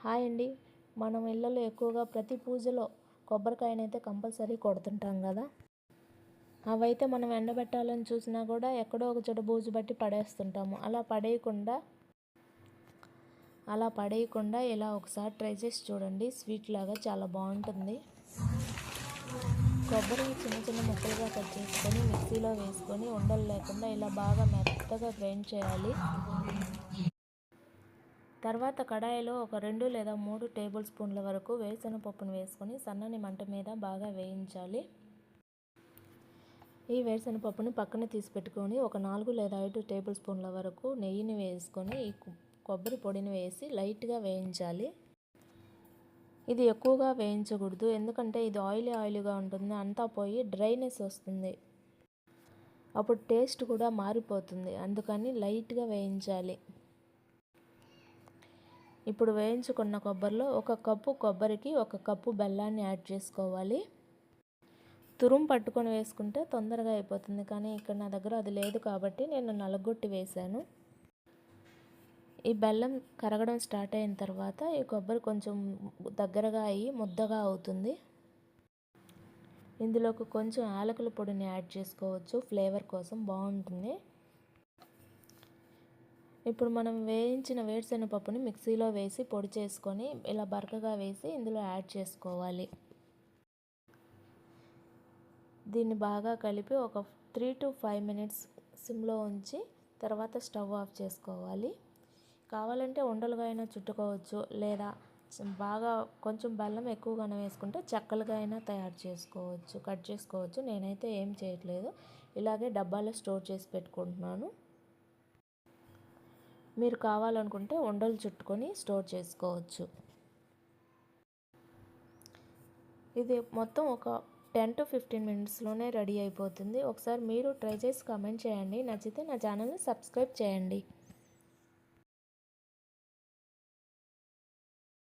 Hi అండి. మనం ఇళ్ళలో ఎక్కువగా ప్రతి పూజలో కొబ్బరికాయనైతే కంపల్సరీ కొడుతుంటాం కదా. అవైతే మనం ఎండబెట్టాలని చూసినా కూడా ఎక్కడో ఒక చోట బూజు బట్టి పడేస్తుంటాము. అలా పడేయకుండా ఇలా ఒకసారి ట్రై చేసి చూడండి. స్వీట్ లాగా చాలా బాగుంటుంది. కొబ్బరిని చిన్న చిన్న ముక్కలుగా కట్ చేసుకొని మిక్సీలో వేసుకొని ఉండలు లేకుండా ఇలా బాగా మెత్తగా గ్రైండ్ చేయాలి. తర్వాత కడాయిలో ఒక 2 లేదా 3 టేబుల్ స్పూన్ల వరకు వేరుశనగపప్పును వేసుకొని సన్నని మంట మీద బాగా వేయించాలి. ఈ వేరుశనగపప్పుని పక్కన తీసి పెట్టుకొని ఒక 4 లేదా 5 టేబుల్ స్పూన్ల వరకు నెయ్యిని వేసుకొని ఈ కొబ్బరి పొడిని వేసి లైట్గా వేయించాలి. ఇది ఎక్కువగా వేయించకూడదు, ఎందుకంటే ఇది ఆయిలీగా ఉంటుంది. అంతా పోయి డ్రైనెస్ వస్తుంది, అప్పుడు టేస్ట్ కూడా మారిపోతుంది. అందుకని లైట్గా వేయించాలి. ఇప్పుడు వేయించుకున్న కొబ్బరిలో 1 కప్పు కొబ్బరికి 1 కప్పు బెల్లాన్ని యాడ్ చేసుకోవాలి. తురుము పట్టుకొని వేసుకుంటే తొందరగా అయిపోతుంది, కానీ ఇక్కడ నా దగ్గర అది లేదు కాబట్టి నేను నలగొట్టి వేశాను. ఈ బెల్లం కరగడం స్టార్ట్ అయిన తర్వాత ఈ కొబ్బరి కొంచెం దగ్గరగా అయ్యి ముద్దగా అవుతుంది. ఇందులోకి కొంచెం యాలకుల పొడిని యాడ్ చేసుకోవచ్చు, ఫ్లేవర్ కోసం బాగుంటుంది. ఇప్పుడు మనం వేయించిన వేరుశనగపప్పుని మిక్సీలో వేసి పొడి చేసుకొని ఇలా బరకగా వేసి ఇందులో యాడ్ చేసుకోవాలి. దీన్ని బాగా కలిపి ఒక 3 to 5 మినిట్స్ సిమ్లో ఉంచి తర్వాత స్టవ్ ఆఫ్ చేసుకోవాలి. కావాలంటే ఉండలుగా అయినా చుట్టుకోవచ్చు, లేదా బాగా కొంచెం బెల్లం ఎక్కువగానే వేసుకుంటే చెక్కలుగా అయినా కట్ చేసుకోవచ్చు. నేనైతే ఏం చేయట్లేదు, ఇలాగే డబ్బాలో స్టోర్ చేసి పెట్టుకుంటున్నాను. మీరు కావాలనుకుంటే ఉండలు చుట్టుకొని స్టోర్ చేసుకోవచ్చు. ఇది మొత్తం ఒక 10 to 15 మినిట్స్లోనే రెడీ అయిపోతుంది. ఒకసారి మీరు ట్రై చేసి కామెంట్ చేయండి. నచ్చితే నా ఛానల్ని సబ్స్క్రైబ్ చేయండి.